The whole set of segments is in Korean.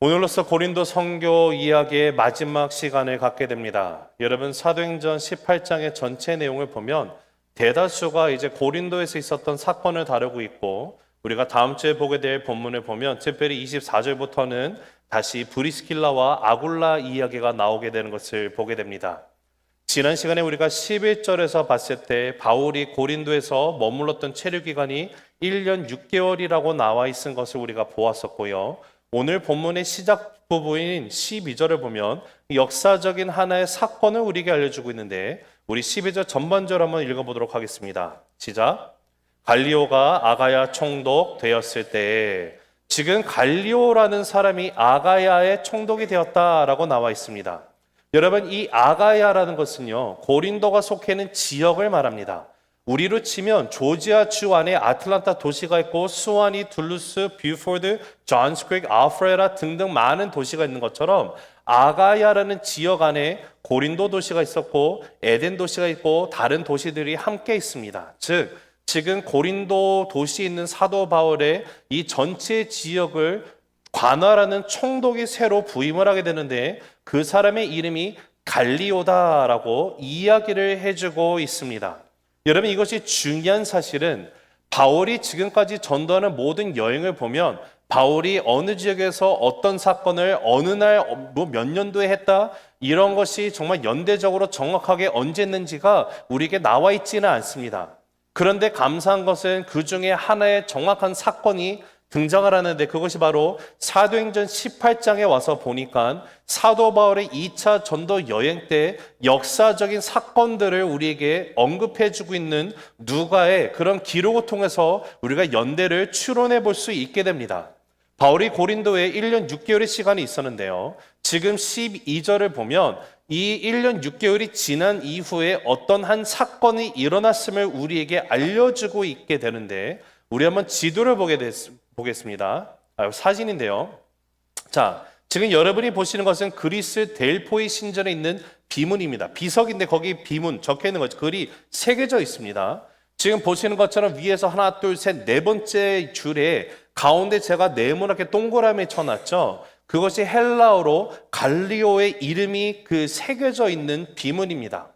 오늘로써 고린도 선교 이야기의 마지막 시간을 갖게 됩니다. 여러분, 사도행전 18장의 전체 내용을 보면 대다수가 이제 고린도에서 있었던 사건을 다루고 있고, 우리가 다음 주에 보게 될 본문을 보면 특별히 24절부터는 다시 브리스킬라와 아굴라 이야기가 나오게 되는 것을 보게 됩니다. 지난 시간에 우리가 11절에서 봤을 때 바울이 고린도에서 머물렀던 체류 기간이 1년 6개월이라고 나와 있는 것을 우리가 보았었고요. 오늘 본문의 시작 부분인 12절을 보면 역사적인 하나의 사건을 우리에게 알려주고 있는데, 우리 12절 전반절 한번 읽어보도록 하겠습니다. 시작. 갈리오가 아가야 총독 되었을 때에, 지금 갈리오라는 사람이 아가야의 총독이 되었다라고 나와 있습니다. 여러분, 이 아가야라는 것은요, 고린도가 속해 있는 지역을 말합니다. 우리로 치면 조지아 주 안에 아틀란타 도시가 있고 수완이, 둘루스, 뷰포드, 존스 크릭, 알프레라 등등 많은 도시가 있는 것처럼 아가야라는 지역 안에 고린도 도시가 있었고 에덴 도시가 있고 다른 도시들이 함께 있습니다. 즉 지금 고린도 도시에 있는 사도 바울의 이 전체 지역을 관할하는 총독이 새로 부임을 하게 되는데, 그 사람의 이름이 갈리오다라고 이야기를 해주고 있습니다. 여러분, 이것이 중요한 사실은 바울이 지금까지 전도하는 모든 여행을 보면 바울이 어느 지역에서 어떤 사건을 어느 날 몇 년도에 했다, 이런 것이 정말 연대적으로 정확하게 언제 했는지가 우리에게 나와 있지는 않습니다. 그런데 감사한 것은 그 중에 하나의 정확한 사건이 등장을 하는데, 그것이 바로 사도행전 18장에 와서 보니까 사도 바울의 2차 전도 여행 때 역사적인 사건들을 우리에게 언급해주고 있는 누가의 그런 기록을 통해서 우리가 연대를 추론해 볼 수 있게 됩니다. 바울이 고린도에 1년 6개월의 시간이 있었는데요, 지금 12절을 보면 이 1년 6개월이 지난 이후에 어떤 한 사건이 일어났음을 우리에게 알려주고 있게 되는데, 우리 한번 지도를 보겠습니다. 사진인데요. 자, 지금 여러분이 보시는 것은 그리스 델포이 신전에 있는 비문입니다. 비석인데 거기 비문 적혀 있는 거죠. 글이 새겨져 있습니다. 지금 보시는 것처럼 위에서 하나, 둘, 셋, 네 번째 줄에 가운데 제가 네모나게 동그라미 쳐놨죠. 그것이 헬라어로 갈리오의 이름이 새겨져 있는 비문입니다.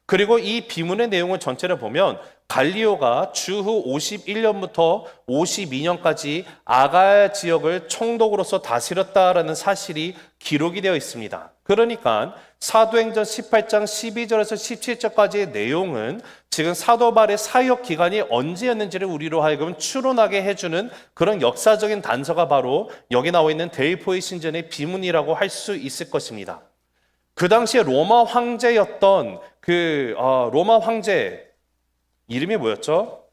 그리고 이 비문의 내용을 전체를 보면 갈리오가 주후 51년부터 52년까지 아가야 지역을 총독으로서 다스렸다라는 사실이 기록이 되어 있습니다. 그러니까 사도행전 18장 12절에서 17절까지의 내용은 지금 사도 바울의 사역 기간이 언제였는지를 우리로 하여금 추론하게 해주는 그런 역사적인 단서가 바로 여기 나와 있는 델포이 신전의 비문이라고 할 수 있을 것입니다. 그 당시에 로마 황제였던 로마 황제 이름이 뭐였죠?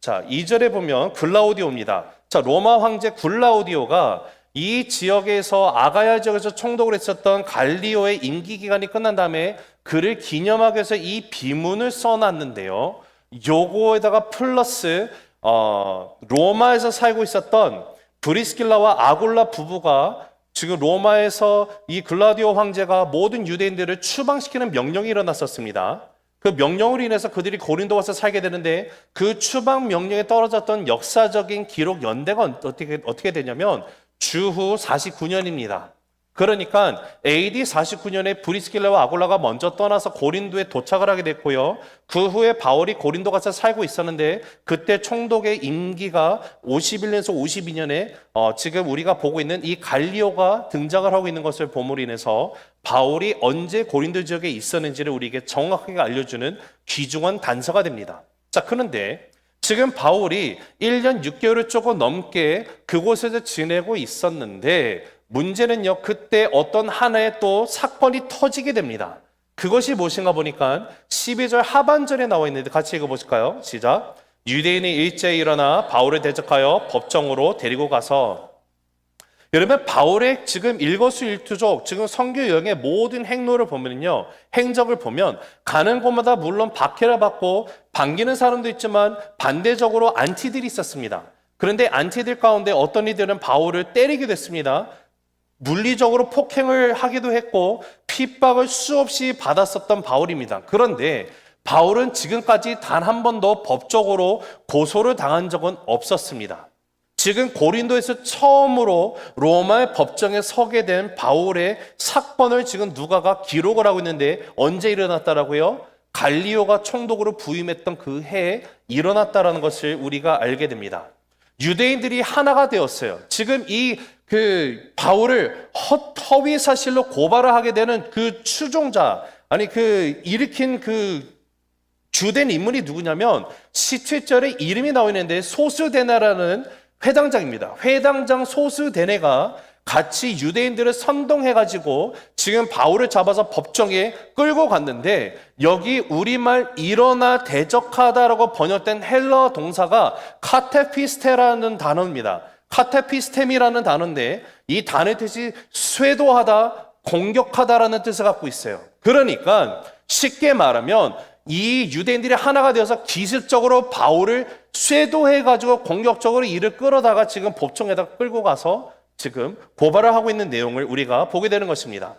자, 2절에 보면 글라우디오입니다. 자, 로마 황제 글라우디오가 이 지역에서 아가야 지역에서 총독을 했었던 갈리오의 임기 기간이 끝난 다음에 그를 기념하기 위해서 이 비문을 써놨는데요, 요거에다가 플러스 로마에서 살고 있었던 브리스킬라와 아굴라 부부가 지금 로마에서 이 글라디오 황제가 모든 유대인들을 추방시키는 명령이 일어났었습니다. 그 명령으로 인해서 그들이 고린도 와서 살게 되는데, 그 추방 명령에 떨어졌던 역사적인 기록 연대가 어떻게 되냐면 주후 49년입니다. 그러니까 AD 49년에 브리스킬라와 아굴라가 먼저 떠나서 고린도에 도착을 하게 됐고요. 그 후에 바울이 고린도 가서 살고 있었는데, 그때 총독의 임기가 51년에서 52년에 지금 우리가 보고 있는 이 갈리오가 등장을 하고 있는 것을 봄으로 인해서 바울이 언제 고린도 지역에 있었는지를 우리에게 정확하게 알려주는 귀중한 단서가 됩니다. 자, 그런데 지금 바울이 1년 6개월을 조금 넘게 그곳에서 지내고 있었는데, 문제는요, 그때 어떤 하나의 또 사건이 터지게 됩니다. 그것이 무엇인가 보니까 12절 하반절에 나와 있는데 같이 읽어보실까요? 시작. 유대인이 일제히 일어나 바울을 대적하여 법정으로 데리고 가서, 여러분, 바울의 지금 일거수일투족, 지금 선교 여행의 모든 행로를 보면요, 행적을 보면 가는 곳마다 물론 박해를 받고 반기는 사람도 있지만 반대적으로 안티들이 있었습니다. 그런데 안티들 가운데 어떤 이들은 바울을 때리기도 했습니다. 물리적으로 폭행을 하기도 했고 핍박을 수없이 받았었던 바울입니다. 그런데 바울은 지금까지 단 한 번도 법적으로 고소를 당한 적은 없었습니다. 지금 고린도에서 처음으로 로마의 법정에 서게 된 바울의 사건을 지금 누가가 기록을 하고 있는데 언제 일어났다라고요? 갈리오가 총독으로 부임했던 그 해에 일어났다라는 것을 우리가 알게 됩니다. 유대인들이 하나가 되었어요. 지금 바울을 허위 사실로 고발을 하게 되는 그 추종자, 일으킨 주된 인물이 누구냐면 17절에 이름이 나와 있는데 소스데네라는 회당장입니다. 회당장 소스데네가 같이 유대인들을 선동해가지고 지금 바울을 잡아서 법정에 끌고 갔는데 여기 우리말 일어나 대적하다라고 번역된 헬러 동사가 카테피스테라는 단어입니다. 카테피스템이라는 단어인데 이 단어의 뜻이 쇄도하다, 공격하다라는 뜻을 갖고 있어요. 그러니까 쉽게 말하면 이 유대인들이 하나가 되어서 기습적으로 바울을 쇄도해가지고 공격적으로 이를 끌어다가 지금 법정에다 끌고 가서 지금 고발을 하고 있는 내용을 우리가 보게 되는 것입니다.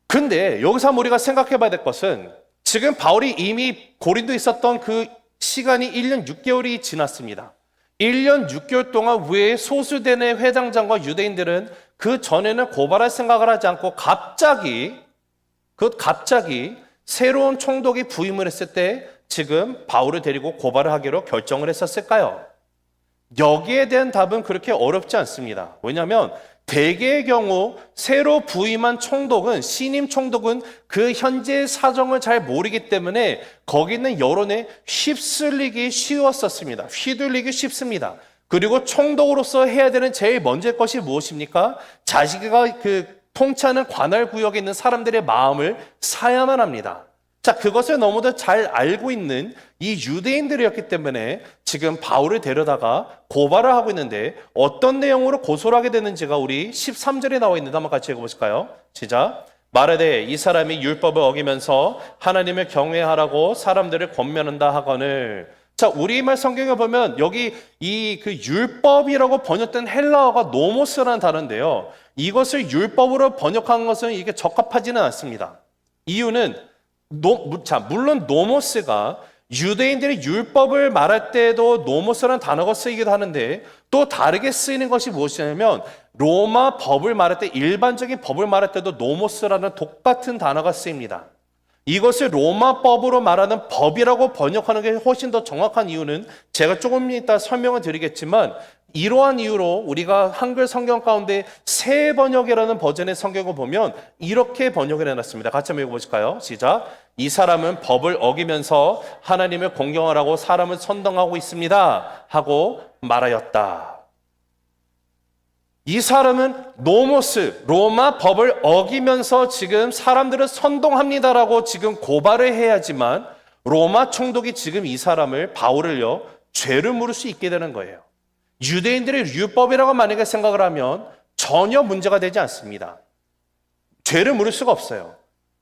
근데 여기서 우리가 생각해 봐야 될 것은 지금 바울이 이미 고린도에 있었던 그 시간이 1년 6개월이 지났습니다. 1년 6개월 동안 왜 소수대내 회당장과 유대인들은 그 전에는 고발할 생각을 하지 않고 갑자기 새로운 총독이 부임을 했을 때 지금 바울을 데리고 고발을 하기로 결정을 했었을까요? 여기에 대한 답은 그렇게 어렵지 않습니다. 왜냐하면 대개의 경우 새로 부임한 총독은 신임 총독은 그 현재의 사정을 잘 모르기 때문에 거기 있는 여론에 휩쓸리기 쉬웠었습니다. 휘둘리기 쉽습니다. 그리고 총독으로서 해야 되는 제일 먼저 것이 무엇입니까? 자기가 통치하는 관할 구역에 있는 사람들의 마음을 사야만 합니다. 자, 그것을 너무도 잘 알고 있는 이 유대인들이었기 때문에 지금 바울을 데려다가 고발을 하고 있는데 어떤 내용으로 고소를 하게 되는지가 우리 13절에 나와 있는데 한번 같이 읽어보실까요? 시작. 말하되 이 사람이 율법을 어기면서 하나님을 경외하라고 사람들을 권면한다 하거늘. 자, 우리말 성경에 보면 여기 율법이라고 번역된 헬라어가 노모스라는 단어인데요. 이것을 율법으로 번역한 것은 이게 적합하지는 않습니다. 이유는 물론 노모스가 유대인들이 율법을 말할 때도 노모스라는 단어가 쓰이기도 하는데 또 다르게 쓰이는 것이 무엇이냐면 로마 법을 말할 때 일반적인 법을 말할 때도 노모스라는 똑같은 단어가 쓰입니다. 이것을 로마법으로 말하는 법이라고 번역하는 게 훨씬 더 정확한 이유는 제가 조금 이따 설명을 드리겠지만 이러한 이유로 우리가 한글 성경 가운데 새 번역이라는 버전의 성경을 보면 이렇게 번역을 해놨습니다. 같이 한번 읽어보실까요? 시작. 이 사람은 법을 어기면서 하나님을 공경하라고 사람을 선동하고 있습니다 하고 말하였다. 이 사람은 노모스, 로마 법을 어기면서 지금 사람들을 선동합니다라고 지금 고발을 해야지만 로마 총독이 지금 이 사람을 바울을요 죄를 물을 수 있게 되는 거예요. 유대인들의 율법이라고 만약에 생각을 하면 전혀 문제가 되지 않습니다. 죄를 물을 수가 없어요.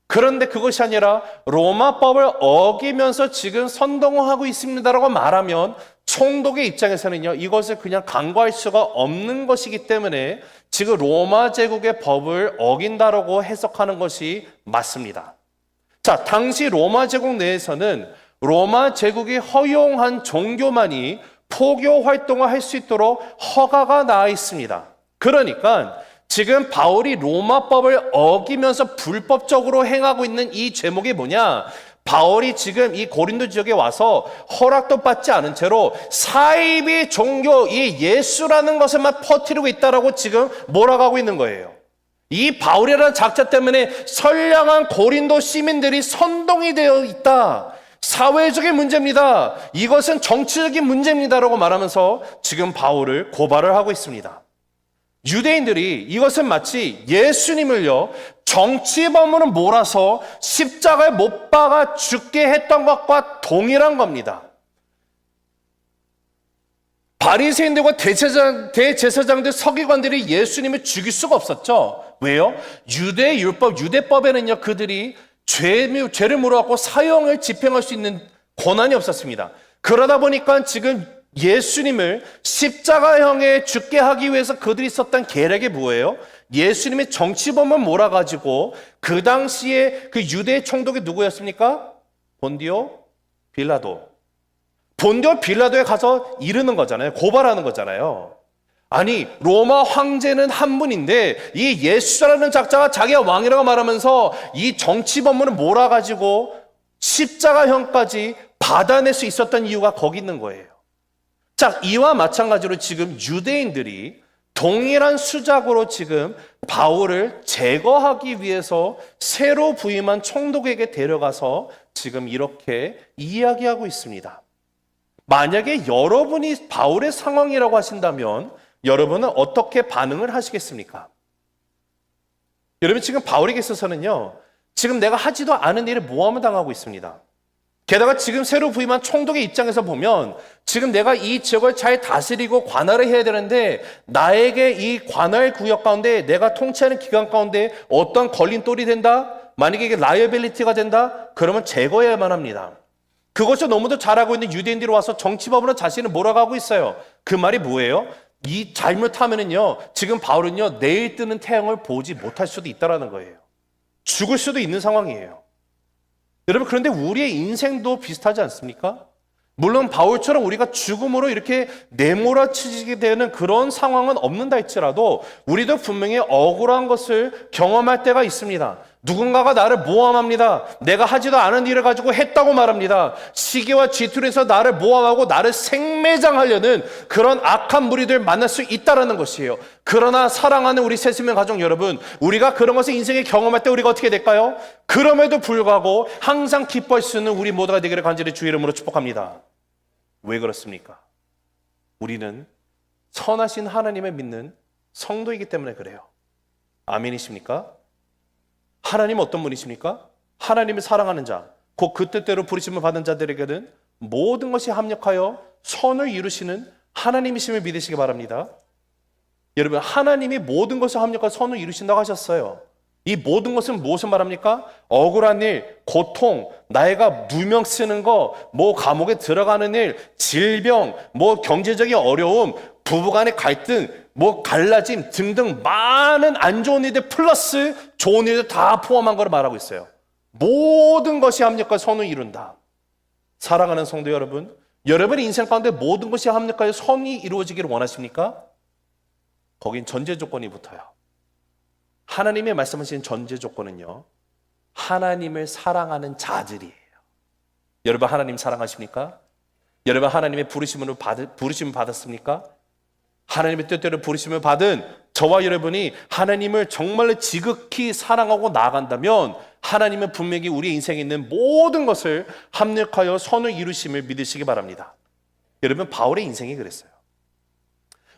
그런데 그것이 아니라 로마법을 어기면서 지금 선동하고 있습니다라고 말하면 총독의 입장에서는요 이것을 그냥 간과할 수가 없는 것이기 때문에 지금 로마 제국의 법을 어긴다라고 해석하는 것이 맞습니다. 자, 당시 로마 제국 내에서는 로마 제국이 허용한 종교만이 포교 활동을 할 수 있도록 허가가 나와 있습니다. 그러니까 지금 바울이 로마법을 어기면서 불법적으로 행하고 있는 이 제목이 뭐냐? 바울이 지금 이 고린도 지역에 와서 허락도 받지 않은 채로 사이비 종교, 이 예수라는 것을만 퍼뜨리고 있다라고 지금 몰아가고 있는 거예요. 이 바울이라는 작자 때문에 선량한 고린도 시민들이 선동이 되어 있다. 사회적인 문제입니다. 이것은 정치적인 문제입니다라고 말하면서 지금 바울을 고발을 하고 있습니다. 유대인들이 이것은 마치 예수님을요 정치범으로 몰아서 십자가에 못 박아 죽게 했던 것과 동일한 겁니다. 바리새인들과 대제사장들, 서기관들이 예수님을 죽일 수가 없었죠. 왜요? 유대 율법, 유대법에는요 그들이 죄를 물어갖고 사형을 집행할 수 있는 권한이 없었습니다. 그러다 보니까 지금 예수님을 십자가형에 죽게 하기 위해서 그들이 썼던 계략이 뭐예요? 예수님의 정치범을 몰아가지고 그 당시에 그 유대 총독이 누구였습니까? 본디오 빌라도. 본디오 빌라도에 가서 이르는 거잖아요. 고발하는 거잖아요. 아니, 로마 황제는 한 분인데 이 예수라는 작자가 자기가 왕이라고 말하면서 이 정치 법문을 몰아가지고 십자가형까지 받아낼 수 있었던 이유가 거기 있는 거예요. 자, 이와 마찬가지로 지금 유대인들이 동일한 수작으로 지금 바울을 제거하기 위해서 새로 부임한 총독에게 데려가서 지금 이렇게 이야기하고 있습니다. 만약에 여러분이 바울의 상황이라고 하신다면 여러분은 어떻게 반응을 하시겠습니까? 여러분, 지금 바울에게 있어서는요, 지금 내가 하지도 않은 일을 모함을 당하고 있습니다. 게다가 지금 새로 부임한 총독의 입장에서 보면 지금 내가 이 지역을 잘 다스리고 관할을 해야 되는데 나에게 이 관할 구역 가운데 내가 통치하는 기간 가운데 어떤 걸림돌이 된다? 만약에 이게 라이어빌리티가 된다? 그러면 제거해야만 합니다. 그것을 너무도 잘 알고 있는 유대인들이 와서 정치법으로 자신을 몰아가고 있어요. 그 말이 뭐예요? 이 잘못하면은요, 지금 바울은요, 내일 뜨는 태양을 보지 못할 수도 있다라는 거예요. 죽을 수도 있는 상황이에요. 여러분, 그런데 우리의 인생도 비슷하지 않습니까? 물론 바울처럼 우리가 죽음으로 이렇게 내몰아치게 되는 그런 상황은 없는다 할지라도 우리도 분명히 억울한 것을 경험할 때가 있습니다. 누군가가 나를 모함합니다. 내가 하지도 않은 일을 가지고 했다고 말합니다. 시기와 질투에서 나를 모함하고 나를 생매장하려는 그런 악한 무리들 만날 수 있다는 것이에요. 그러나 사랑하는 우리 세스명 가족 여러분, 우리가 그런 것을 인생에 경험할 때 우리가 어떻게 될까요? 그럼에도 불구하고 항상 기뻐할 수 있는 우리 모두가 되기를 간절히 주의 이름으로 축복합니다. 왜 그렇습니까? 우리는 선하신 하나님을 믿는 성도이기 때문에 그래요. 아멘이십니까? 하나님 어떤 분이십니까? 하나님을 사랑하는 자, 곧 그 뜻대로 부르심을 받은 자들에게는 모든 것이 합력하여 선을 이루시는 하나님이심을 믿으시기 바랍니다. 여러분, 하나님이 모든 것을 합력하여 선을 이루신다고 하셨어요. 이 모든 것은 무엇을 말합니까? 억울한 일, 고통, 나이가 누명 쓰는 거, 뭐 감옥에 들어가는 일, 질병, 뭐 경제적인 어려움, 부부간의 갈등, 뭐 갈라짐 등등 많은 안 좋은 일들 플러스 좋은 일들 다 포함한 걸 말하고 있어요. 모든 것이 합력하여 선을 이룬다. 사랑하는 성도 여러분, 여러분의 인생 가운데 모든 것이 합력하여 선이 이루어지기를 원하십니까? 거긴 전제 조건이 붙어요. 하나님의 말씀하신 전제 조건은요, 하나님을 사랑하는 자들이에요. 여러분, 하나님 사랑하십니까? 여러분, 하나님의 부르심을 받았습니까? 하나님의 뜻대로 부르심을 받은 저와 여러분이 하나님을 정말로 지극히 사랑하고 나아간다면 하나님은 분명히 우리 인생에 있는 모든 것을 합력하여 선을 이루심을 믿으시기 바랍니다. 여러분, 바울의 인생이 그랬어요.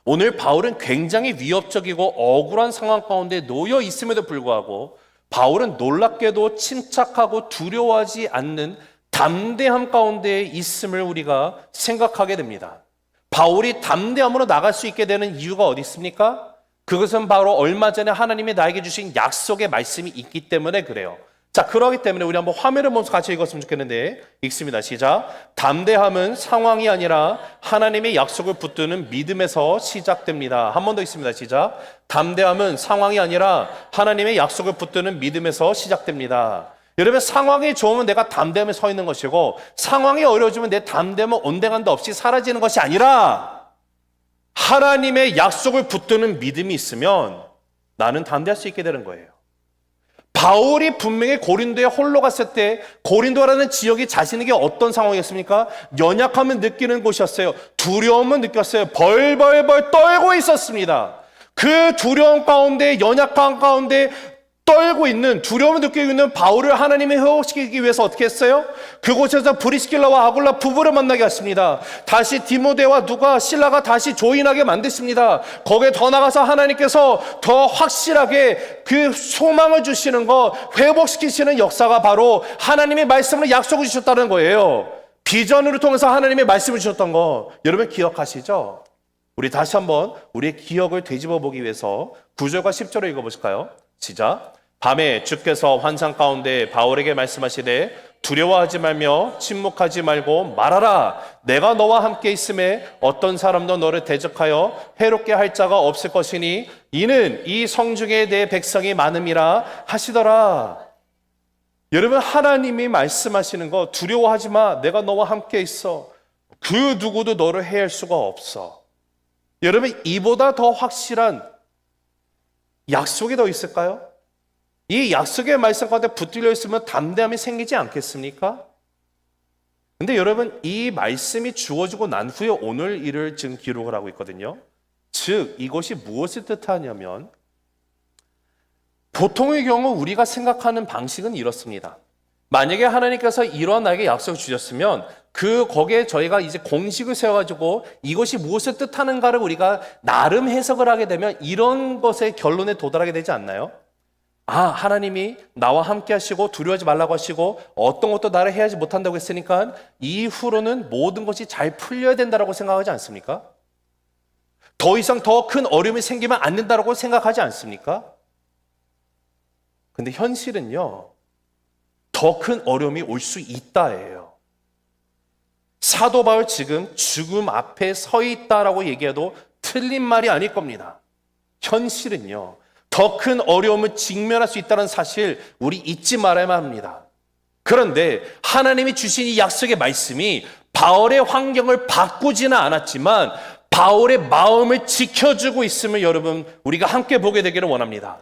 오늘 바울은 굉장히 위협적이고 억울한 상황 가운데 놓여 있음에도 불구하고 바울은 놀랍게도 침착하고 두려워하지 않는 담대함 가운데 있음을 우리가 생각하게 됩니다. 바울이 담대함으로 나갈 수 있게 되는 이유가 어디 있습니까? 그것은 바로 얼마 전에 하나님이 나에게 주신 약속의 말씀이 있기 때문에 그래요. 자, 그러기 때문에 우리 한번 화면을 보면서 같이 읽었으면 좋겠는데, 읽습니다. 시작. 담대함은 상황이 아니라 하나님의 약속을 붙드는 믿음에서 시작됩니다. 한 번 더 읽습니다. 시작. 담대함은 상황이 아니라 하나님의 약속을 붙드는 믿음에서 시작됩니다. 여러분, 상황이 좋으면 내가 담대함에 서 있는 것이고 상황이 어려워지면 내 담대함은 온데간데 없이 사라지는 것이 아니라 하나님의 약속을 붙드는 믿음이 있으면 나는 담대할 수 있게 되는 거예요. 바울이 분명히 고린도에 홀로 갔을 때 고린도라는 지역이 자신에게 어떤 상황이었습니까? 연약함을 느끼는 곳이었어요. 두려움을 느꼈어요. 벌벌벌 떨고 있었습니다. 그 두려움 가운데, 연약함 가운데 떨고 있는, 두려움을 느끼고 있는 바울을 하나님이 회복시키기 위해서 어떻게 했어요? 그곳에서 브리스길라와 아굴라 부부를 만나게 했습니다. 다시 디모데와 누가, 실라가 다시 조인하게 만드십니다. 거기에 더 나가서 하나님께서 더 확실하게 그 소망을 주시는 거, 회복시키시는 역사가 바로 하나님의 말씀으로 약속을 주셨다는 거예요. 비전으로 통해서 하나님의 말씀을 주셨던 거 여러분 기억하시죠? 우리 다시 한번 우리의 기억을 되짚어 보기 위해서 9절과 10절을 읽어보실까요? 시작. 밤에 주께서 환상 가운데 바울에게 말씀하시되 두려워하지 말며 침묵하지 말고 말하라. 내가 너와 함께 있음에 어떤 사람도 너를 대적하여 해롭게 할 자가 없을 것이니 이는 이 성중에 내 백성이 많음이라 하시더라. 여러분, 하나님이 말씀하시는 거 두려워하지 마. 내가 너와 함께 있어. 그 누구도 너를 해할 수가 없어. 여러분, 이보다 더 확실한 약속이 더 있을까요? 이 약속의 말씀 가운데 붙들려 있으면 담대함이 생기지 않겠습니까? 근데 여러분, 이 말씀이 주어지고 난 후에 오늘 일을 지금 기록을 하고 있거든요. 즉, 이것이 무엇을 뜻하냐면, 보통의 경우 우리가 생각하는 방식은 이렇습니다. 만약에 하나님께서 이러한 나에게 약속을 주셨으면 거기에 저희가 이제 공식을 세워가지고 이것이 무엇을 뜻하는가를 우리가 나름 해석을 하게 되면 이런 것의 결론에 도달하게 되지 않나요? 아, 하나님이 나와 함께 하시고 두려워하지 말라고 하시고 어떤 것도 나를 해하지 못한다고 했으니까 이후로는 모든 것이 잘 풀려야 된다고 생각하지 않습니까? 더 이상 더 큰 어려움이 생기면 안 된다고 생각하지 않습니까? 근데 현실은요, 더 큰 어려움이 올 수 있다예요. 사도 바울 지금 죽음 앞에 서 있다라고 얘기해도 틀린 말이 아닐 겁니다. 현실은요, 더 큰 어려움을 직면할 수 있다는 사실 우리 잊지 말아야만 합니다. 그런데 하나님이 주신 이 약속의 말씀이 바울의 환경을 바꾸지는 않았지만 바울의 마음을 지켜주고 있음을 여러분 우리가 함께 보게 되기를 원합니다.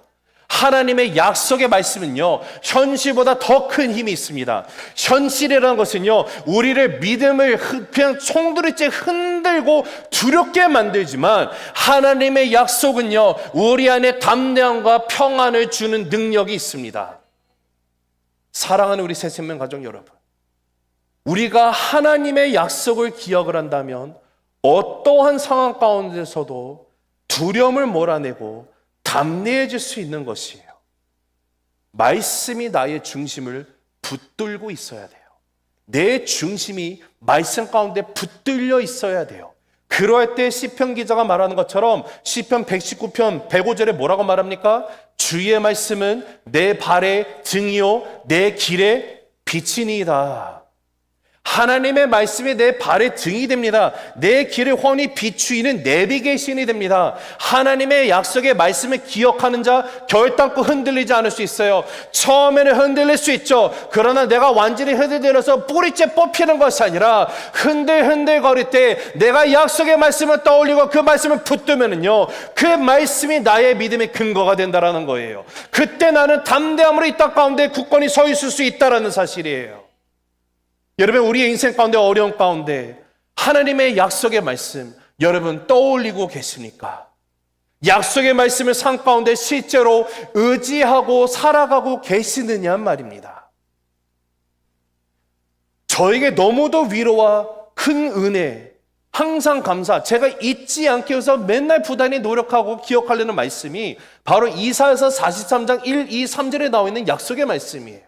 하나님의 약속의 말씀은요, 현실보다 더 큰 힘이 있습니다. 현실이라는 것은요, 우리를 믿음을 그냥 송두리째 흔들고 두렵게 만들지만 하나님의 약속은요, 우리 안에 담대함과 평안을 주는 능력이 있습니다. 사랑하는 우리 새생명 가족 여러분, 우리가 하나님의 약속을 기억을 한다면 어떠한 상황 가운데서도 두려움을 몰아내고 담대해질 수 있는 것이에요. 말씀이 나의 중심을 붙들고 있어야 돼요. 내 중심이 말씀 가운데 붙들려 있어야 돼요. 그럴 때 시편 기자가 말하는 것처럼 시편 119편 105절에 뭐라고 말합니까? 주의 말씀은 내 발의 등이요 내 길의 빛이니이다. 하나님의 말씀이 내 발의 등이 됩니다. 내 길을 훤히 비추이는 내비게이션이 됩니다. 하나님의 약속의 말씀을 기억하는 자 결단코 흔들리지 않을 수 있어요. 처음에는 흔들릴 수 있죠. 그러나 내가 완전히 흔들려서 뿌리째 뽑히는 것이 아니라 흔들흔들 거릴 때 내가 약속의 말씀을 떠올리고 그 말씀을 붙들면은요, 그 말씀이 나의 믿음의 근거가 된다라는 거예요. 그때 나는 담대함으로 이 땅 가운데 굳건히 서 있을 수 있다라는 사실이에요. 여러분, 우리의 인생 가운데 어려움 가운데 하나님의 약속의 말씀 여러분 떠올리고 계십니까? 약속의 말씀을 삶 가운데 실제로 의지하고 살아가고 계시느냐 말입니다. 저에게 너무도 위로와 큰 은혜, 항상 감사, 제가 잊지 않기 위해서 맨날 부단히 노력하고 기억하려는 말씀이 바로 이사야서 43장 1, 2, 3절에 나와 있는 약속의 말씀이에요.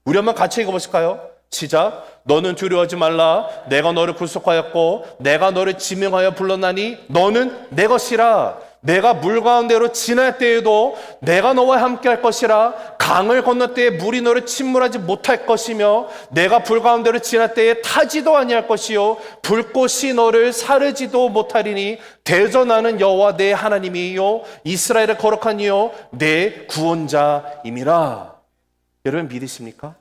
우리 한번 같이 읽어보실까요? 시작. 너는 두려워하지 말라. 내가 너를 구속하였고 내가 너를 지명하여 불렀나니 너는 내 것이라. 내가 물 가운데로 지날 때에도 내가 너와 함께 할 것이라. 강을 건널 때에 물이 너를 침몰하지 못할 것이며 내가 불 가운데로 지날 때에 타지도 아니할 것이요 불꽃이 너를 사르지도 못하리니 대전하는 여호와 내 하나님이요 이스라엘의 거룩한 이요 내 구원자임이라. 여러분 믿으십니까?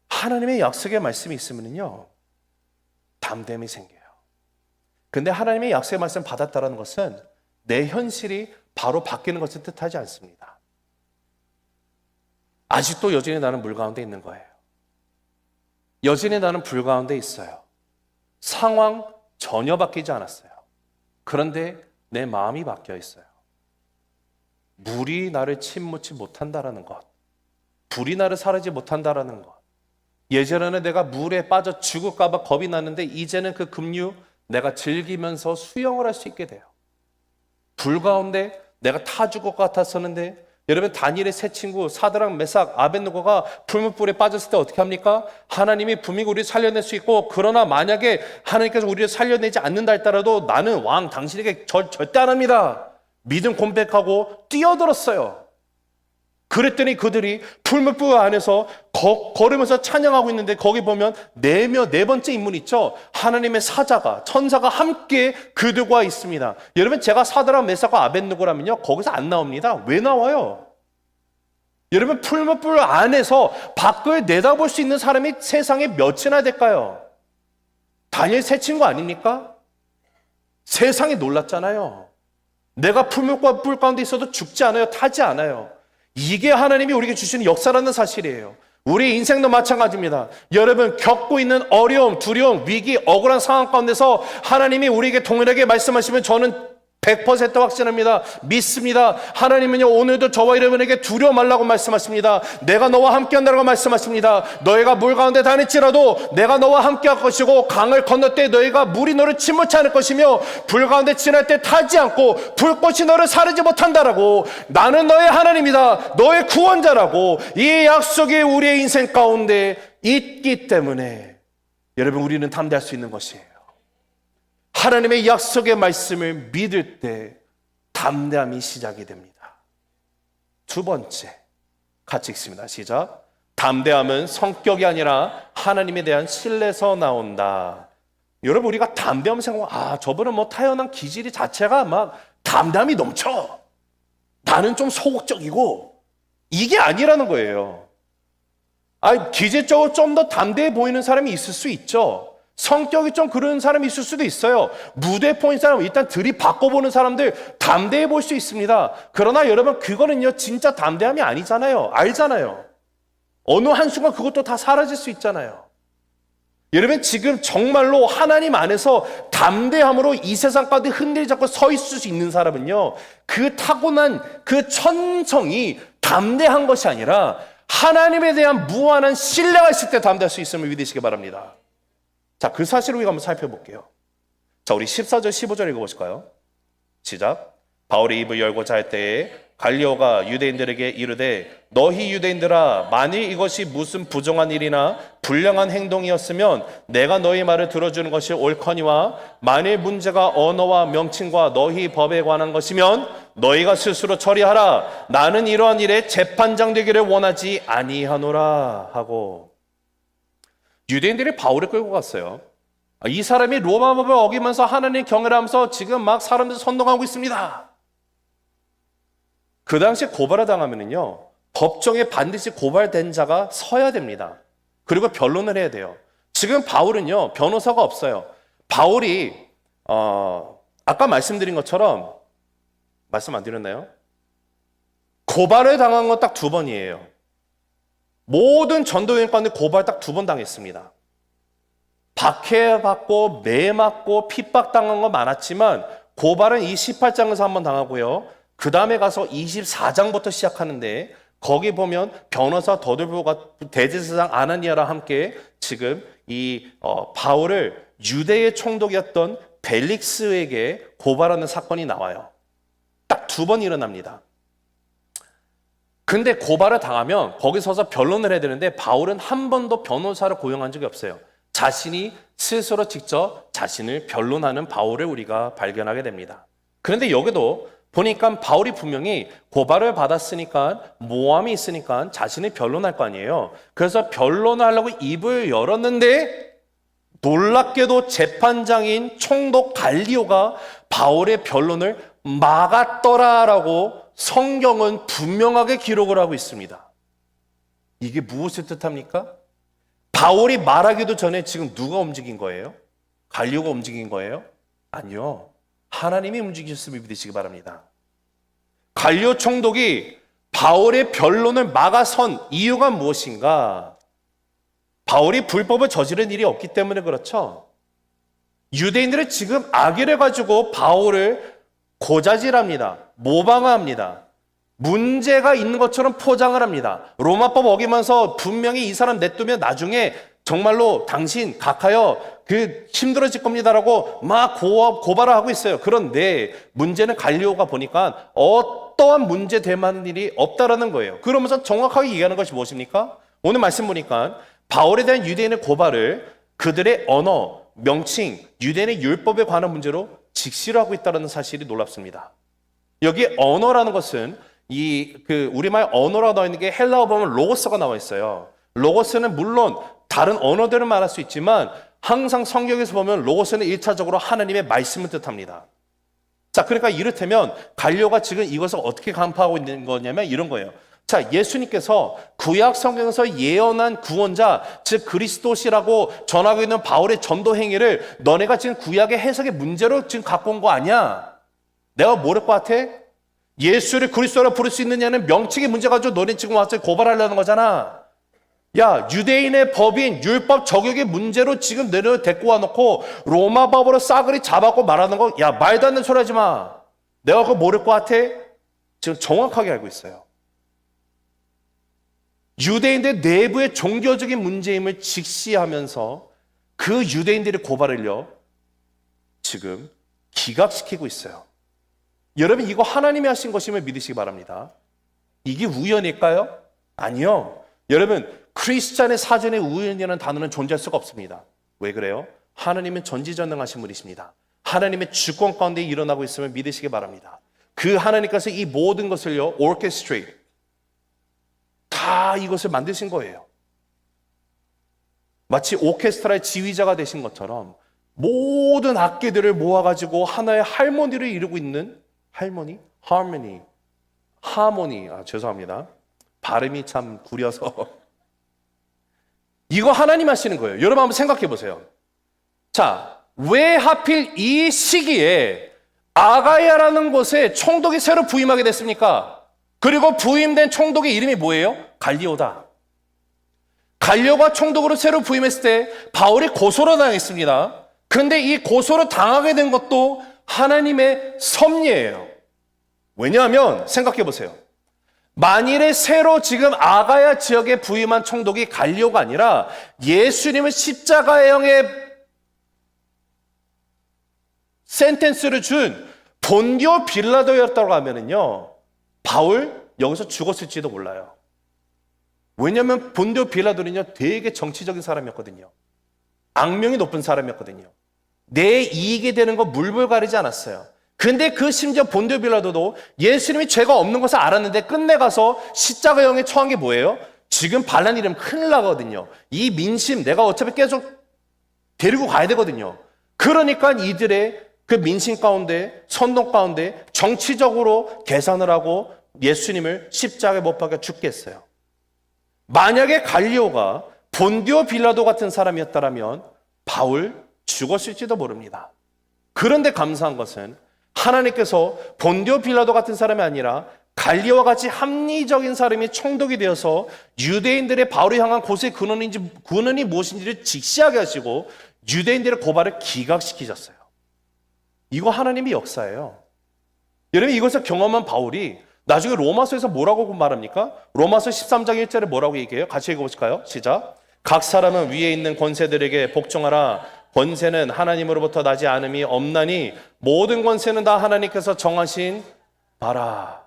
하나님의 약속의 말씀이 있으면요, 담대함이 생겨요. 근데 하나님의 약속의 말씀 받았다는 것은 내 현실이 바로 바뀌는 것을 뜻하지 않습니다. 아직도 여전히 나는 물 가운데 있는 거예요. 여전히 나는 불 가운데 있어요. 상황 전혀 바뀌지 않았어요. 그런데 내 마음이 바뀌어 있어요. 물이 나를 침몰치 못한다라는 것, 불이 나를 사르지 못한다라는 것. 예전에는 내가 물에 빠져 죽을까 봐 겁이 났는데 이제는 그 급류 내가 즐기면서 수영을 할 수 있게 돼요. 불 가운데 내가 타 죽을 것 같았었는데 여러분 다니엘의 세 친구 사드락 메삭 아벳느고가 불못불에 빠졌을 때 어떻게 합니까? 하나님이 분명히 우리를 살려낼 수 있고 그러나 만약에 하나님께서 우리를 살려내지 않는다 할지라도 나는 왕 당신에게 절대 안 합니다. 믿음 고백하고 뛰어들었어요. 그랬더니 그들이 풀무불 안에서 걸으면서 찬양하고 있는데 거기 보면 네 번째 인물 있죠. 하나님의 사자가 천사가 함께 그들과 있습니다. 여러분 제가 사드락 메삭과 아벳느고라면요 거기서 안 나옵니다. 왜 나와요? 여러분 풀무불 안에서 밖을 내다볼 수 있는 사람이 세상에 몇이나 될까요? 다니엘 새 친구 아닙니까? 세상이 놀랐잖아요. 내가 풀물과 뿔 가운데 있어도 죽지 않아요. 타지 않아요. 이게 하나님이 우리에게 주시는 역사라는 사실이에요. 우리 인생도 마찬가지입니다. 여러분 겪고 있는 어려움, 두려움, 위기, 억울한 상황 가운데서 하나님이 우리에게 동일하게 말씀하시면 저는 100% 확신합니다. 믿습니다. 하나님은요 오늘도 저와 여러분에게 두려워 말라고 말씀하십니다. 내가 너와 함께 한다고 말씀하십니다. 너희가 물 가운데 다닐지라도 내가 너와 함께 할 것이고 강을 건널 때 너희가 물이 너를 침몰치 않을 것이며 불 가운데 지날 때 타지 않고 불꽃이 너를 사르지 못한다라고, 나는 너의 하나님이다, 너의 구원자라고 이 약속이 우리의 인생 가운데 있기 때문에 여러분 우리는 담대할 수 있는 것이에요. 하나님의 약속의 말씀을 믿을 때 담대함이 시작이 됩니다. 두 번째, 같이 읽습니다. 시작. 담대함은 성격이 아니라 하나님에 대한 신뢰에서 나온다. 여러분 우리가 담대함 생각하면 저분은 뭐 타연한 기질이 자체가 막 담대함이 넘쳐, 나는 좀 소극적이고, 이게 아니라는 거예요. 기질적으로 좀 더 담대해 보이는 사람이 있을 수 있죠. 성격이 좀 그런 사람이 있을 수도 있어요. 무대에 포인 사람, 일단 들이바꿔보는 사람들 담대해 볼 수 있습니다. 그러나 여러분 그거는요 진짜 담대함이 아니잖아요. 알잖아요. 어느 한순간 그것도 다 사라질 수 있잖아요. 여러분 지금 정말로 하나님 안에서 담대함으로 이 세상 가운데 흔들리 잡고 서 있을 수 있는 사람은요, 그 타고난 그 천성이 담대한 것이 아니라 하나님에 대한 무한한 신뢰가 있을 때 담대할 수 있음을 믿으시기 바랍니다. 자, 그 사실을 우리가 한번 살펴볼게요. 자, 우리 14절, 15절 읽어보실까요? 시작. 바울이 입을 열고자 할 때에 갈리오가 유대인들에게 이르되 너희 유대인들아, 만일 이것이 무슨 부정한 일이나 불량한 행동이었으면 내가 너희 말을 들어주는 것이 옳거니와, 만일 문제가 언어와 명칭과 너희 법에 관한 것이면 너희가 스스로 처리하라. 나는 이러한 일에 재판장 되기를 원하지 아니하노라 하고, 유대인들이 바울을 끌고 갔어요. 이 사람이 로마 법을 어기면서 하나님 경외를 하면서 지금 막 사람들 선동하고 있습니다. 그 당시에 고발을 당하면은요, 법정에 반드시 고발된 자가 서야 됩니다. 그리고 변론을 해야 돼요. 지금 바울은요, 변호사가 없어요. 바울이 아까 말씀드린 것처럼, 말씀 안 드렸나요? 고발을 당한 건 딱 2번이에요. 모든 전도여행 가운데 고발 딱 2번 당했습니다. 박해받고 매맞고 핍박당한 건 많았지만 고발은 이 18장에서 한번 당하고요. 그 다음에 가서 24장부터 시작하는데 거기 보면 변호사 더들보가 대제사장 아나니아랑 함께 지금 이 바울을 유대의 총독이었던 벨릭스에게 고발하는 사건이 나와요. 딱 2번 일어납니다. 근데 고발을 당하면 거기 서서 변론을 해야 되는데 바울은 한 번도 변호사를 고용한 적이 없어요. 자신이 스스로 직접 자신을 변론하는 바울을 우리가 발견하게 됩니다. 그런데 여기도 보니까 바울이 분명히 고발을 받았으니까 모함이 있으니까 자신을 변론할 거 아니에요. 그래서 변론을 하려고 입을 열었는데 놀랍게도 재판장인 총독 갈리오가 바울의 변론을 막았더라라고 성경은 분명하게 기록을 하고 있습니다. 이게 무엇을 뜻합니까? 바울이 말하기도 전에 지금 누가 움직인 거예요? 갈리오가 움직인 거예요? 아니요. 하나님이 움직이셨음을 믿으시기 바랍니다. 갈리오 총독이 바울의 변론을 막아선 이유가 무엇인가? 바울이 불법을 저지른 일이 없기 때문에 그렇죠. 유대인들은 지금 악의를 가지고 바울을 고자질합니다. 모방합니다. 문제가 있는 것처럼 포장을 합니다. 로마법 어기면서 분명히 이 사람 냅두면 나중에 정말로 당신 각하여 힘들어질 겁니다라고 막 고발을 하고 있어요. 그런데 문제는 갈리오가 보니까 어떠한 문제 될 만한 일이 없다라는 거예요. 그러면서 정확하게 얘기하는 것이 무엇입니까? 오늘 말씀 보니까 바울에 대한 유대인의 고발을 그들의 언어, 명칭, 유대인의 율법에 관한 문제로 직시를 하고 있다는 사실이 놀랍습니다. 여기 언어라는 것은 우리말 언어라고 나와 있는 게 헬라어 보면 로고스가 나와 있어요. 로고스는 물론 다른 언어들을 말할 수 있지만 항상 성경에서 보면 로고스는 1차적으로 하나님의 말씀을 뜻합니다. 자, 그러니까 이를테면 갈리오가 지금 이것을 어떻게 간파하고 있는 거냐면 이런 거예요. 자, 예수님께서 구약 성경에서 예언한 구원자, 즉 그리스도시라고 전하고 있는 바울의 전도 행위를 너네가 지금 구약의 해석의 문제로 지금 갖고 온 거 아니야. 내가 모를 것 같아? 예수를 그리스도라 부를 수 있느냐는 명칭의 문제 가지고 너네 지금 와서 고발하려는 거잖아. 야, 유대인의 법인 율법 적용의 문제로 지금 너를 데리고 와놓고 로마 법으로 싸그리 잡았고 말하는 거, 야, 말도 안 되는 소리 하지 마. 내가 그거 모를 것 같아? 지금 정확하게 알고 있어요. 유대인들 내부의 종교적인 문제임을 직시하면서 그 유대인들의 고발을요, 지금 기각시키고 있어요. 여러분, 이거 하나님이 하신 것임을 믿으시기 바랍니다. 이게 우연일까요? 아니요. 여러분, 크리스찬의 사전에 우연이라는 단어는 존재할 수가 없습니다. 왜 그래요? 하나님은 전지전능하신 분이십니다. 하나님의 주권 가운데 일어나고 있음을 믿으시기 바랍니다. 그 하나님께서 이 모든 것을요, orchestrate, 다 이것을 만드신 거예요. 마치 오케스트라의 지휘자가 되신 것처럼 모든 악기들을 모아가지고 하나의 할모니를 이루고 있는 할머니? 하모니. 죄송합니다. 발음이 참 구려서. 이거 하나님 하시는 거예요. 여러분 한번 생각해 보세요. 자, 왜 하필 이 시기에 아가야라는 곳에 총독이 새로 부임하게 됐습니까? 그리고 부임된 총독의 이름이 뭐예요? 갈리오다. 갈리오가 총독으로 새로 부임했을 때 바울이 고소를 당했습니다. 그런데 이 고소를 당하게 된 것도 하나님의 섭리예요. 왜냐하면 생각해 보세요. 만일에 새로 지금 아가야 지역에 부임한 총독이 갈리오가 아니라 예수님을 십자가형의 센텐스를 준 본디오 빌라도였다고 하면은요, 바울 여기서 죽었을지도 몰라요. 왜냐하면 본디오 빌라도는요, 되게 정치적인 사람이었거든요. 악명이 높은 사람이었거든요. 내 이익이 되는 거 물불 가리지 않았어요. 근데 그 심지어 본디오 빌라도도 예수님이 죄가 없는 것을 알았는데 끝내 가서 십자가형에 처한 게 뭐예요? 지금 반란 일이면 큰일 나거든요. 이 민심 내가 어차피 계속 데리고 가야 되거든요. 그러니까 이들의 그 민심 가운데, 선동 가운데 정치적으로 계산을 하고 예수님을 십자가에 못 박아 죽게 했어요. 만약에 갈리오가 본디오 빌라도 같은 사람이었다면 바울 죽었을지도 모릅니다. 그런데 감사한 것은 하나님께서 본디오 빌라도 같은 사람이 아니라 갈리오와 같이 합리적인 사람이 총독이 되어서 유대인들의 바울을 향한 고소의 근원이 무엇인지를 직시하게 하시고 유대인들의 고발을 기각시키셨어요. 이거 하나님의 역사예요. 여러분, 이것을 경험한 바울이 나중에 로마서에서 뭐라고 말합니까? 로마서 13장 1절에 뭐라고 얘기해요? 같이 읽어보실까요? 시작. 각 사람은 위에 있는 권세들에게 복종하라. 권세는 하나님으로부터 나지 않음이 없나니 모든 권세는 다 하나님께서 정하신 바라.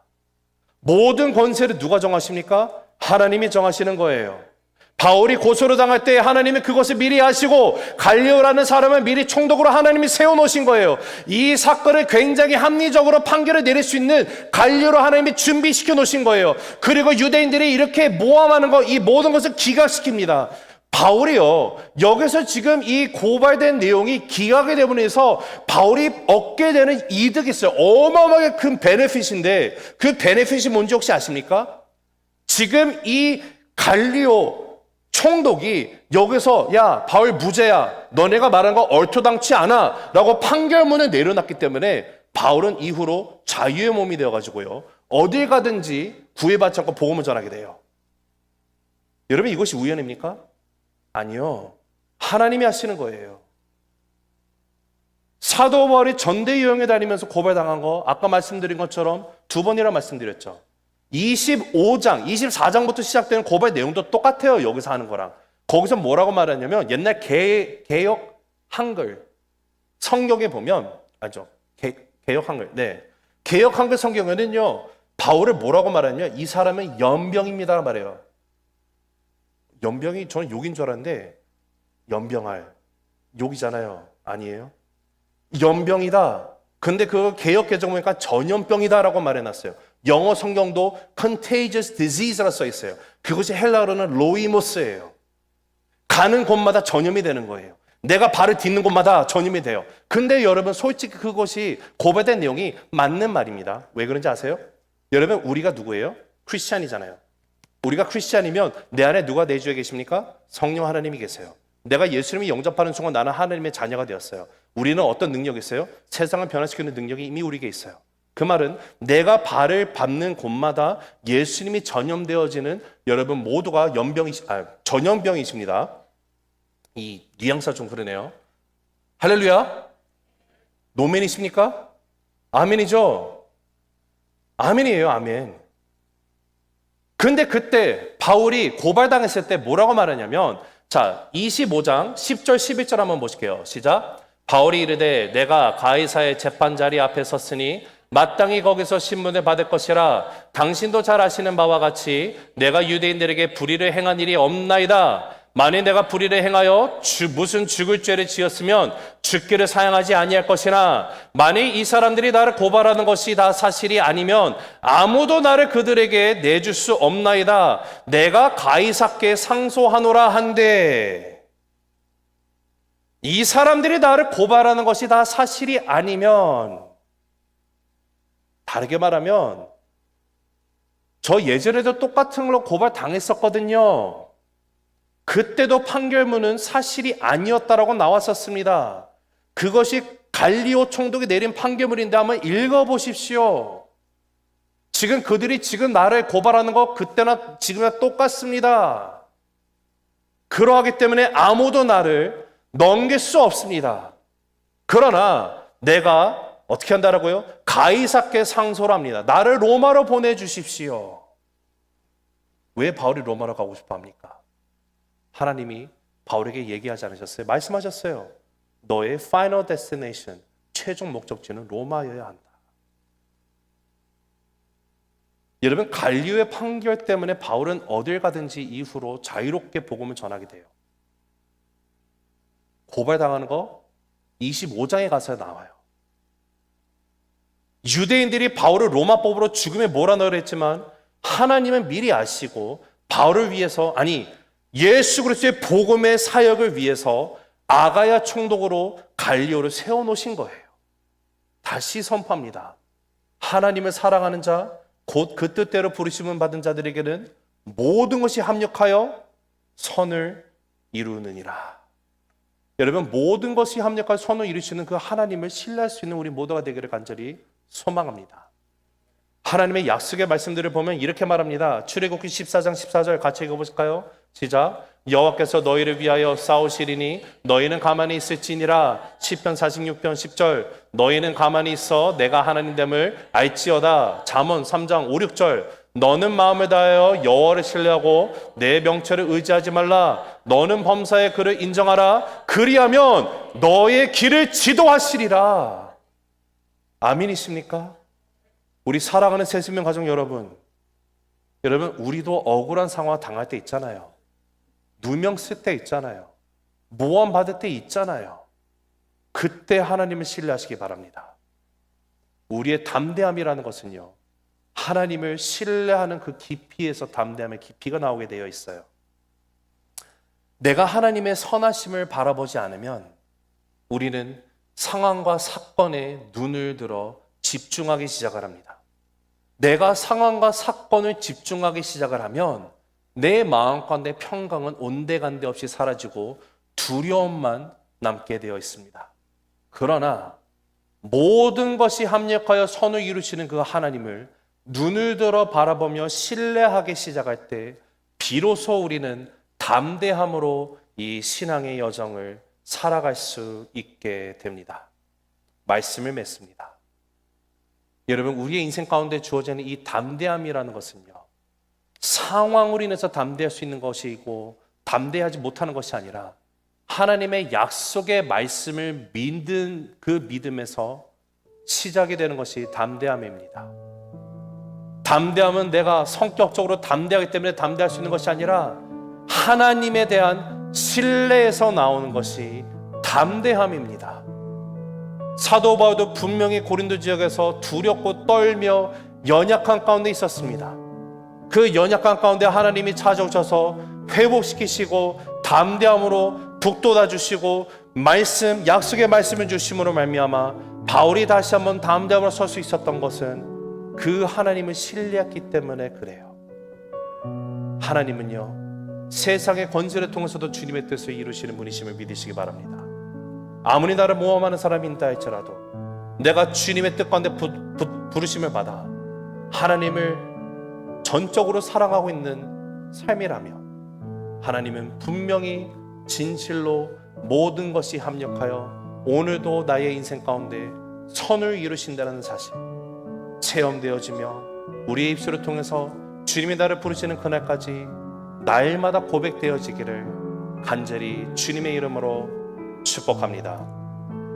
모든 권세를 누가 정하십니까? 하나님이 정하시는 거예요. 바울이 고소를 당할 때 하나님이 그것을 미리 아시고 갈리오라는 사람을 미리 총독으로 하나님이 세워놓으신 거예요. 이 사건을 굉장히 합리적으로 판결을 내릴 수 있는 갈리오로 하나님이 준비시켜 놓으신 거예요. 그리고 유대인들이 이렇게 모함하는 거, 이 모든 것을 기각시킵니다. 바울이요, 여기서 지금 이 고발된 내용이 기각이 되므로 해서 바울이 얻게 되는 이득이 있어요. 어마어마하게 큰 베네핏인데 그 베네핏이 뭔지 혹시 아십니까? 지금 이 갈리오 총독이 여기서 야, 바울 무죄야, 너네가 말한 거 얼토당치 않아 라고 판결문을 내려놨기 때문에 바울은 이후로 자유의 몸이 되어가지고요, 어딜 가든지 구애받지 않고 복음을 전하게 돼요. 여러분, 이것이 우연입니까? 아니요. 하나님이 하시는 거예요. 사도 바울이 전대 유형에 다니면서 고발당한 거 아까 말씀드린 것처럼 두 번이나 말씀드렸죠. 25장, 24장부터 시작되는 고발 내용도 똑같아요. 여기서 하는 거랑. 거기서 뭐라고 말하냐면 옛날 개역 한글 성경에 보면 개역 한글. 네. 개역 한글 성경에는요, 바울을 뭐라고 말하냐? 이 사람은 연병입니다 말해요. 연병이 저는 욕인 줄 알았는데 연병할 욕이잖아요. 아니에요. 연병이다. 근데 그 개역 개정 보니까 전염병이다라고 말해놨어요. 영어 성경도 contagious disease라 써 있어요. 그것이 헬라어로는 로이모스예요. 가는 곳마다 전염이 되는 거예요. 내가 발을 딛는 곳마다 전염이 돼요. 근데 여러분, 솔직히 그것이 고발된 내용이 맞는 말입니다. 왜 그런지 아세요? 여러분, 우리가 누구예요? 크리스찬이잖아요. 우리가 크리스찬이면 내 안에 누가 내주에 계십니까? 성령 하나님이 계세요. 내가 예수님을 영접하는 순간 나는 하나님의 자녀가 되었어요. 우리는 어떤 능력이 있어요? 세상을 변화시키는 능력이 이미 우리에게 있어요. 그 말은 내가 발을 밟는 곳마다 예수님이 전염되어지는 여러분 모두가 전염병이십니다. 이 뉘앙스가 좀 그러네요. 할렐루야. 노맨이십니까? 아멘이죠. 아멘이에요. 아멘. 근데 그때 바울이 고발당했을 때 뭐라고 말하냐면, 자, 25장 10절 11절 한번 보실게요. 시작. 바울이 이르되 내가 가이사의 재판자리 앞에 섰으니 마땅히 거기서 신문을 받을 것이라. 당신도 잘 아시는 바와 같이 내가 유대인들에게 불의를 행한 일이 없나이다. 만일 내가 불의를 행하여 무슨 죽을 죄를 지었으면 죽기를 사양하지 아니할 것이나, 만일 이 사람들이 나를 고발하는 것이 다 사실이 아니면 아무도 나를 그들에게 내줄 수 없나이다. 내가 가이사께 상소하노라 한데, 이 사람들이 나를 고발하는 것이 다 사실이 아니면, 다르게 말하면 저 예전에도 똑같은 걸로 고발 당했었거든요. 그때도 판결문은 사실이 아니었다라고 나왔었습니다. 그것이 갈리오 총독이 내린 판결문인데 한번 읽어보십시오. 지금 그들이 지금 나를 고발하는 거 그때나 지금이나 똑같습니다. 그러하기 때문에 아무도 나를 넘길 수 없습니다. 그러나 내가 어떻게 한다라고요? 가이사께 상소를 합니다. 나를 로마로 보내주십시오. 왜 바울이 로마로 가고 싶어 합니까? 하나님이 바울에게 얘기하지 않으셨어요? 말씀하셨어요. 너의 final destination, 최종 목적지는 로마여야 한다. 여러분, 갈리오의 판결 때문에 바울은 어딜 가든지 이후로 자유롭게 복음을 전하게 돼요. 고발당하는 거 25장에 가서 나와요. 유대인들이 바울을 로마법으로 죽음에 몰아넣으려 했지만 하나님은 미리 아시고 바울을 위해서, 아니 예수 그리스도의 복음의 사역을 위해서 아가야 총독으로 갈리오를 세워놓으신 거예요. 다시 선포합니다. 하나님을 사랑하는 자, 곧 그 뜻대로 부르심을 받은 자들에게는 모든 것이 합력하여 선을 이루느니라. 여러분, 모든 것이 합력하여 선을 이루시는 그 하나님을 신뢰할 수 있는 우리 모두가 되기를 간절히 소망합니다. 하나님의 약속의 말씀들을 보면 이렇게 말합니다. 출애굽기 14장 14절 같이 읽어보실까요? 시작. 여호와께서 너희를 위하여 싸우시리니 너희는 가만히 있을지니라. 시편 46편 10절. 너희는 가만히 있어 내가 하나님됨을 알지어다. 잠언 3장 5, 6절. 너는 마음을 다하여 여호와를 신뢰하고 내 명철을 의지하지 말라. 너는 범사의 그를 인정하라. 그리하면 너의 길을 지도하시리라. 아멘이십니까? 우리 사랑하는 새수명 가족 여러분, 우리도 억울한 상황 당할 때 있잖아요. 누명 쓸 때 있잖아요. 모함 받을 때 있잖아요. 그때 하나님을 신뢰하시기 바랍니다. 우리의 담대함이라는 것은요, 하나님을 신뢰하는 그 깊이에서 담대함의 깊이가 나오게 되어 있어요. 내가 하나님의 선하심을 바라보지 않으면 우리는 상황과 사건에 눈을 들어 집중하기 시작을 합니다. 내가 상황과 사건을 집중하기 시작을 하면 내 마음 가운데 평강은 온데간데 없이 사라지고 두려움만 남게 되어 있습니다. 그러나 모든 것이 합력하여 선을 이루시는 그 하나님을 눈을 들어 바라보며 신뢰하기 시작할 때 비로소 우리는 담대함으로 이 신앙의 여정을 살아갈 수 있게 됩니다. 말씀을 맺습니다. 여러분, 우리의 인생 가운데 주어지는 이 담대함이라는 것은요, 상황으로 인해서 담대할 수 있는 것이고 담대하지 못하는 것이 아니라 하나님의 약속의 말씀을 믿는 그 믿음에서 시작이 되는 것이 담대함입니다. 담대함은 내가 성격적으로 담대하기 때문에 담대할 수 있는 것이 아니라 하나님에 대한 신뢰에서 나오는 것이 담대함입니다. 사도 바울도 분명히 고린도 지역에서 두렵고 떨며 연약한 가운데 있었습니다. 그 연약한 가운데 하나님이 찾아오셔서 회복시키시고 담대함으로 북돋아 주시고 말씀, 약속의 말씀을 주심으로 말미암아 바울이 다시 한번 담대함으로 설 수 있었던 것은 그 하나님을 신뢰했기 때문에 그래요. 하나님은요, 세상의 권세를 통해서도 주님의 뜻을 이루시는 분이심을 믿으시기 바랍니다. 아무리 나를 모험하는 사람이 있다 할지라도 내가 주님의 뜻 가운데 부르심을 받아 하나님을 전적으로 사랑하고 있는 삶이라면 하나님은 분명히 진실로 모든 것이 합력하여 오늘도 나의 인생 가운데 선을 이루신다는 사실 체험되어지며 우리의 입술을 통해서 주님이 나를 부르시는 그날까지 날마다 고백되어지기를 간절히 주님의 이름으로 축복합니다.